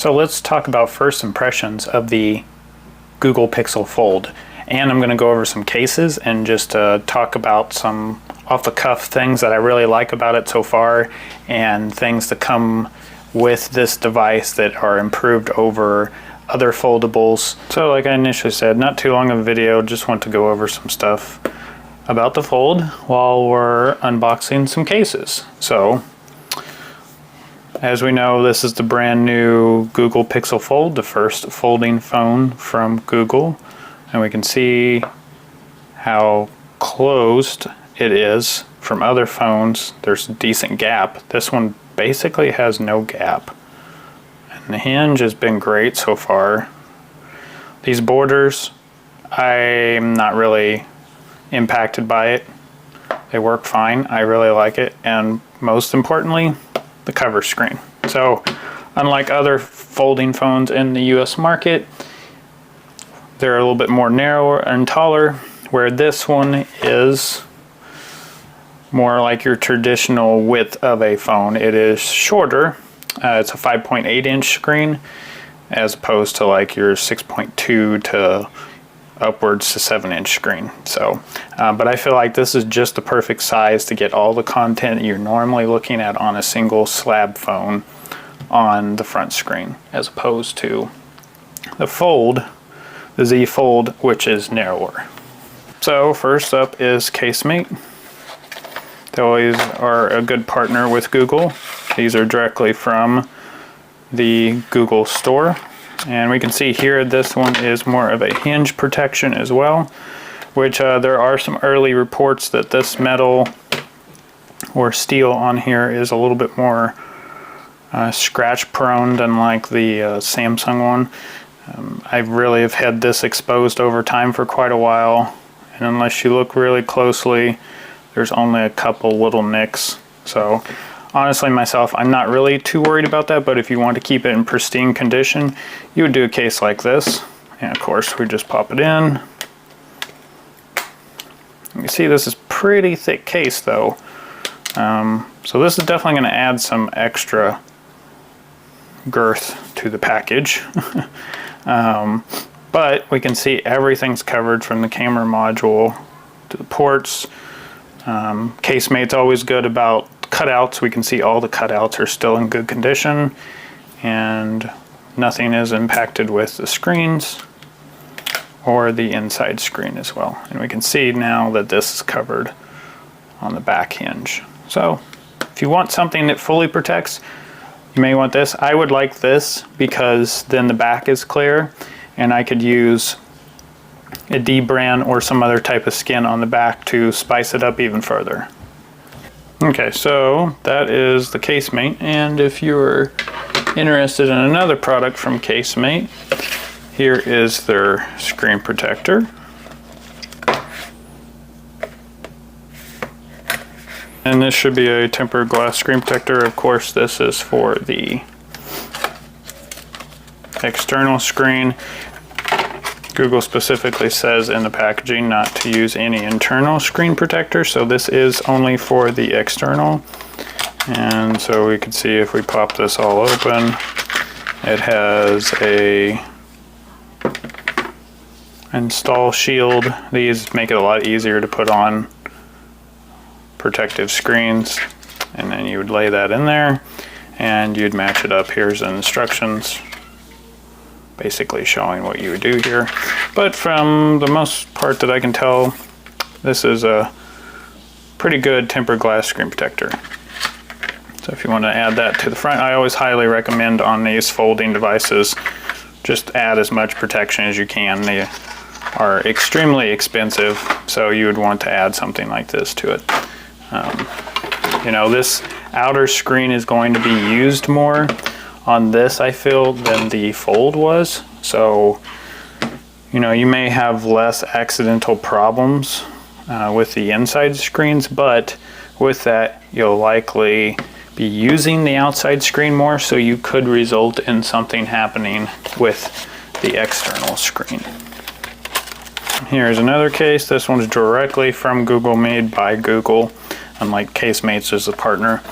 So let's talk about first impressions of the Google Pixel Fold. And I'm going to go over some cases and just talk about some off-the-cuff things that I really like about it so far, and things that come with this device that are improved over other foldables. So like I initially said, not too long of a video, just want to go over some stuff about the Fold while we're unboxing some cases. So as we know, this is the brand new Google Pixel Fold, the first folding phone from Google. And we can see how closed it is from other phones. There's a decent gap. This one basically has no gap. And the hinge has been great so far. These borders, I'm not really impacted by it. They work fine. I really like it. And most importantly, the cover screen. So unlike other folding phones in the US market, they're a little bit more narrower and taller, where this one is more like your traditional width of a phone. It is shorter. It's a 5.8 inch screen as opposed to like your 6.2 to upwards to 7-inch screen. So, but I feel like this is just the perfect size to get all the content you're normally looking at on a single slab phone on the front screen, as opposed to the Fold, the Z Fold, which is narrower. So first up is Casemate. They always are a good partner with Google. These are directly from the Google store. And we can see here this one is more of a hinge protection as well, which there are some early reports that this metal or steel on here is a little bit more scratch prone than like the Samsung one. I really have had this exposed over time for quite a while, and unless you look really closely, there's only a couple little nicks. So honestly, myself, I'm not really too worried about that, but if you want to keep it in pristine condition, you would do a case like this. And of course, we just pop it in. You can see this is pretty thick case though. So this is definitely going to add some extra girth to the package. But we can see everything's covered from the camera module to the ports. Casemate's always good about cutouts. We can see all the cutouts are still in good condition, and nothing is impacted with the screens or the inside screen as well. And we can see now that this is covered on the back hinge. So if you want something that fully protects, you may want this. I would like this because then the back is clear, and I could use a D-bran or some other type of skin on the back to spice it up even further. Okay, so that is the Casemate, and if you're interested in another product from Casemate, here is their screen protector. And this should be a tempered glass screen protector. Of course, this is for the external screen. Google specifically says in the packaging not to use any internal screen protector, so this is only for the external. And so we can see if we pop this all open, it has a install shield. These make it a lot easier to put on protective screens, and then you would lay that in there and you'd match it up. Here's the instructions, basically showing what you would do here. But from the most part that I can tell, this is a pretty good tempered glass screen protector. So if you want to add that to the front, I always highly recommend on these folding devices, just add as much protection as you can. They are extremely expensive, so you would want to add something like this to it. You know, this outer screen is going to be used more on this, I feel, than the Fold was. So, you know, you may have less accidental problems with the inside screens, but with that, you'll likely be using the outside screen more, so you could result in something happening with the external screen. Here's another case. This one's directly from Google, made by Google. Unlike Casemate's as a partner.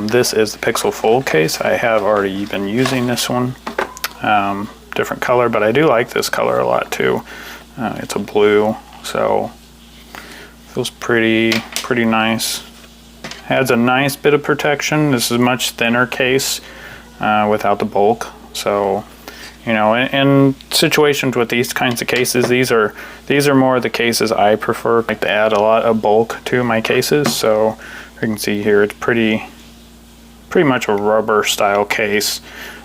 This is the Pixel Fold case. I have already been using this one. different color, but I do like this color a lot too. It's a blue, so feels pretty nice. Adds a nice bit of protection. This is a much thinner case without the bulk, so you know, in situations with these kinds of cases, these are more the cases I prefer. I like to add a lot of bulk to my cases, so you can see here it's pretty much a rubber style case,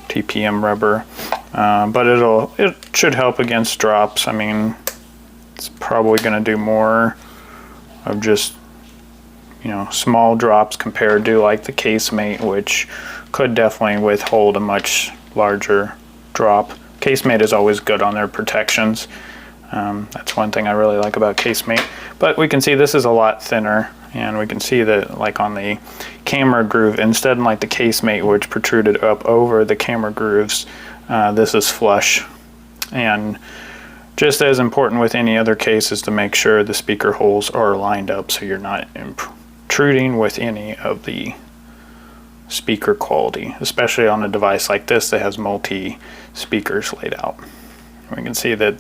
TPM rubber, but it should help against drops. I mean, it's probably going to do more of just, you know, small drops compared to like the Casemate, which could definitely withhold a much larger drop. Casemate is always good on their protections. That's one thing I really like about Casemate. But we can see this is a lot thinner, and we can see that like on the camera groove, instead of like the Casemate which protruded up over the camera grooves, this is flush. And just as important with any other case is to make sure the speaker holes are lined up so you're not intruding with any of the speaker quality, especially on a device like this that has multi speakers laid out. We can see that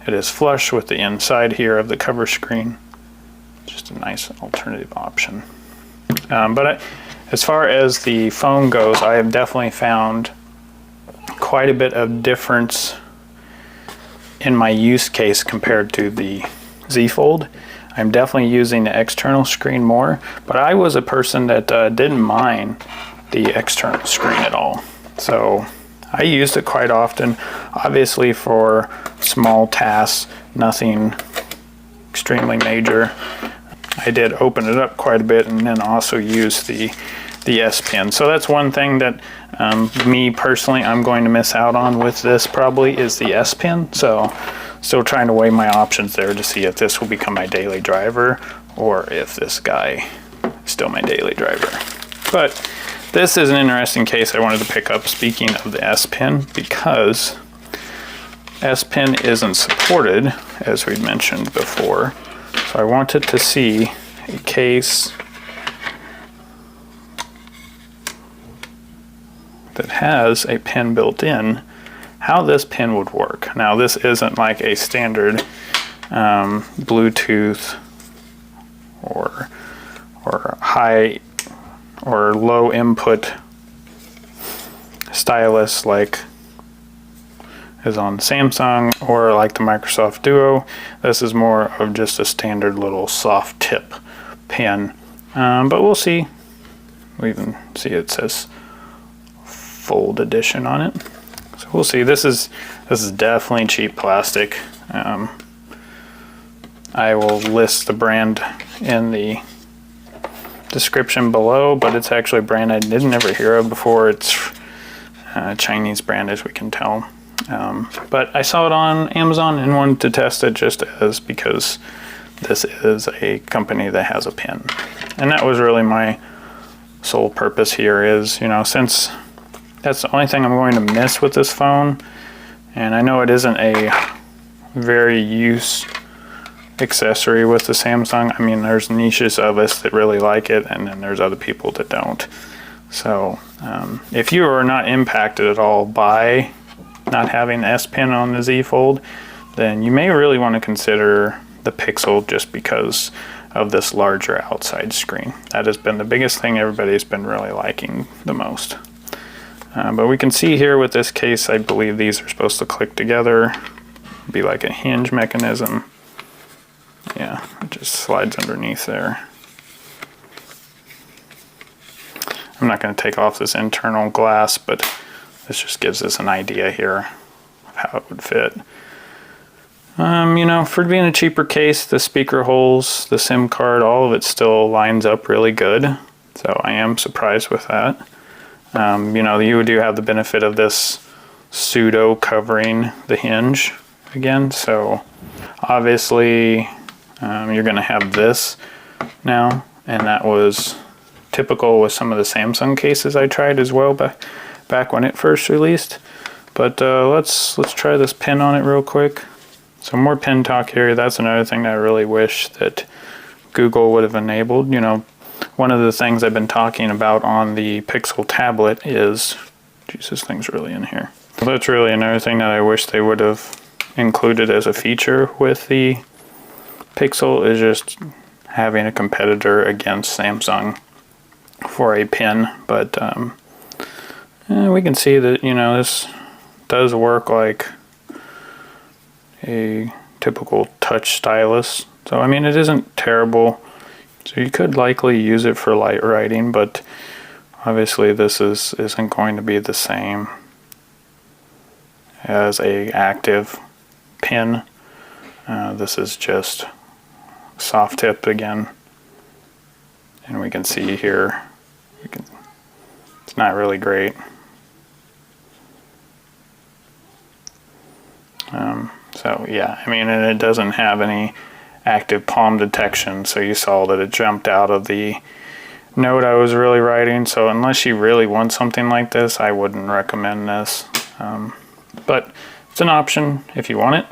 it is flush with the inside here of the cover screen. Just a nice alternative option. But as far as the phone goes, I have definitely found quite a bit of difference in my use case compared to the Z Fold. I'm definitely using the external screen more, but I was a person that didn't mind the external screen at all. So I used it quite often, obviously for small tasks, nothing extremely major. I did open it up quite a bit and then also use the S Pen. So that's one thing that me personally I'm going to miss out on with this probably is the S Pen. So still trying to weigh my options there to see if this will become my daily driver or if this guy is still my daily driver. But this is an interesting case I wanted to pick up, speaking of the S Pen, because S Pen isn't supported, as we'd mentioned before. So I wanted to see a case that has a pen built in, how this pen would work. Now this isn't like a standard Bluetooth or high or low input stylus like is on Samsung or like the Microsoft Duo. This is more of just a standard little soft tip pen, but we'll see. We even see it says Fold Edition on it, so we'll see. This is definitely cheap plastic. I will list the brand in the description below, but it's actually a brand I didn't ever hear of before. It's a Chinese brand, as we can tell. But I saw it on Amazon and wanted to test it just as, because this is a company that has a pen. And that was really my sole purpose here is, you know, since that's the only thing I'm going to miss with this phone, and I know it isn't a very use accessory with the Samsung. I mean, there's niches of us that really like it, and then there's other people that don't. So if you are not impacted at all by not having the S Pen on the Z Fold, then you may really want to consider the Pixel just because of this larger outside screen. That has been the biggest thing everybody's been really liking the most. But we can see here with this case, I believe these are supposed to click together, be like a hinge mechanism. Yeah, it just slides underneath there. I'm not going to take off this internal glass, but this just gives us an idea here of how it would fit. You know, for being a cheaper case, the speaker holes, the SIM card, all of it still lines up really good. So I am surprised with that. You know, you do have the benefit of this pseudo covering the hinge again. So obviously you're going to have this now, and that was typical with some of the Samsung cases I tried as well back when it first released. But let's try this pen on it real quick. So more pen talk here. That's another thing that I really wish that Google would have enabled. You know, one of the things I've been talking about on the Pixel tablet is, geez, this thing's really in here. That's really another thing that I wish they would have included as a feature with the Pixel, is just having a competitor against Samsung for a pen. But we can see that, you know, this does work like a typical touch stylus. So I mean, it isn't terrible. So you could likely use it for light writing, but obviously this isn't going to be the same as a active pen. This is just soft tip again, and we can see here it's not really great. So yeah, I mean, and it doesn't have any active palm detection, so you saw that it jumped out of the note I was really writing. So unless you really want something like this, I wouldn't recommend this, but it's an option if you want it.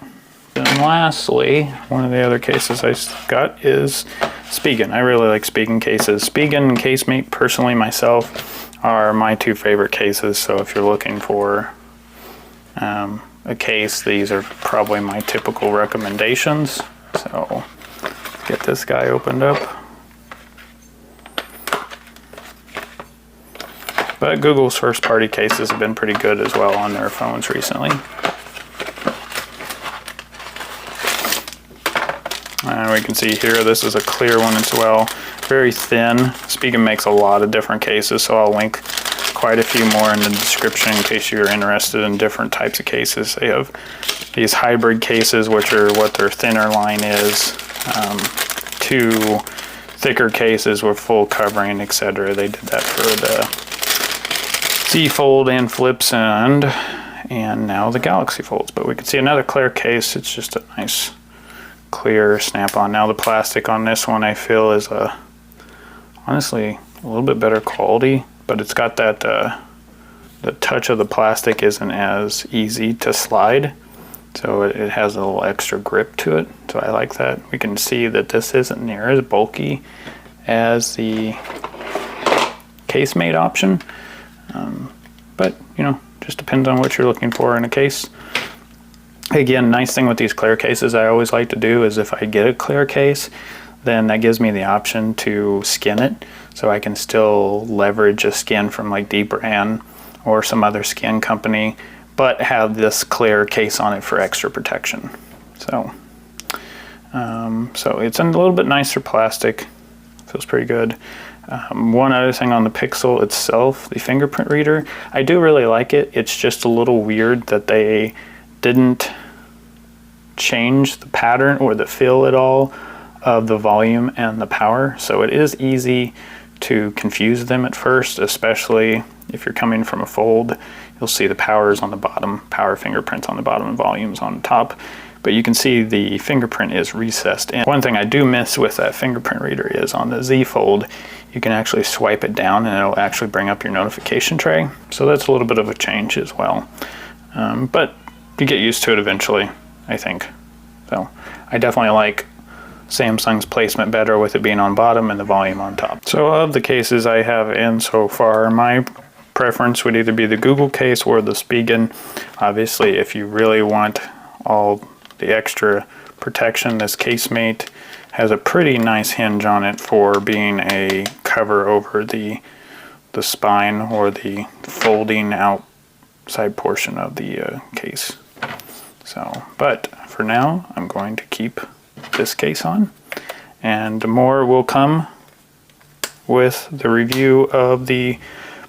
Then lastly, one of the other cases I got is Spigen. I really like Spigen cases. Spigen and Casemate, personally myself, are my two favorite cases. So if you're looking for a case, these are probably my typical recommendations. So get this guy opened up. But Google's first party cases have been pretty good as well on their phones recently. And we can see here, this is a clear one as well. Very thin. Spigen makes a lot of different cases, so I'll link quite a few more in the description in case you're interested in different types of cases. They have these hybrid cases, which are what their thinner line is, to thicker cases with full covering, etc. They did that for the Z Fold and Flips and now the Galaxy Folds. But we can see another clear case. It's just a nice clear snap-on. Now the plastic on this one I feel is honestly a little bit better quality, but it's got that the touch of the plastic isn't as easy to slide, so it has a little extra grip to it, so I like that. We can see that this isn't near as bulky as the Casemate option, but you know, just depends on what you're looking for in a case. Again, nice thing with these clear cases I always like to do is if I get a clear case, then that gives me the option to skin it, so I can still leverage a skin from like Dbrand or some other skin company, but have this clear case on it for extra protection. So, so it's a little bit nicer plastic, feels pretty good. One other thing on the Pixel itself, the fingerprint reader, I do really like it. It's just a little weird that they didn't change the pattern or the feel at all of the volume and the power, so it is easy to confuse them at first, especially if you're coming from a fold. You'll see the powers on the bottom, power fingerprints on the bottom and volumes on the top, but you can see the fingerprint is recessed. And one thing I do miss with that fingerprint reader is on the Z Fold, you can actually swipe it down and it'll actually bring up your notification tray, so that's a little bit of a change as well. But you get used to it eventually, I think. So I definitely like Samsung's placement better with it being on bottom and the volume on top. So of the cases I have in so far, my preference would either be the Google case or the Spigen. Obviously, if you really want all the extra protection, this Casemate has a pretty nice hinge on it for being a cover over the spine or the folding outside portion of the case. So, but for now, I'm going to keep this case on, and more will come with the review of the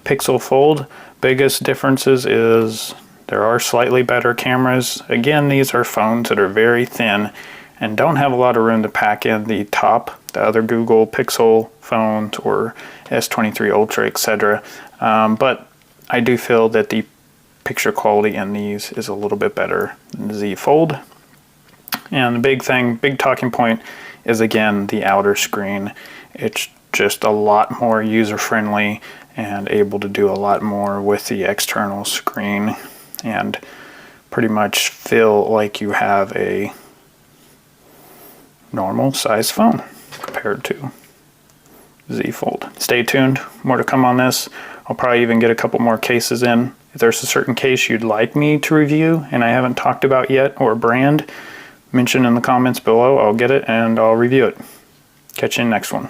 Pixel Fold. Biggest differences is there are slightly better cameras. Again, these are phones that are very thin and don't have a lot of room to pack in the top, the other Google Pixel phones or S23 Ultra, etc. But I do feel that the picture quality in these is a little bit better than the Z Fold. And the big talking point is again the outer screen. It's just a lot more user-friendly and able to do a lot more with the external screen and pretty much feel like you have a normal size phone compared to Z Fold. Stay tuned, more to come on this. I'll probably even get a couple more cases in If there's a certain case you'd like me to review and I haven't talked about yet, or brand, mention in the comments below. I'll get it and I'll review it. Catch you in the next one.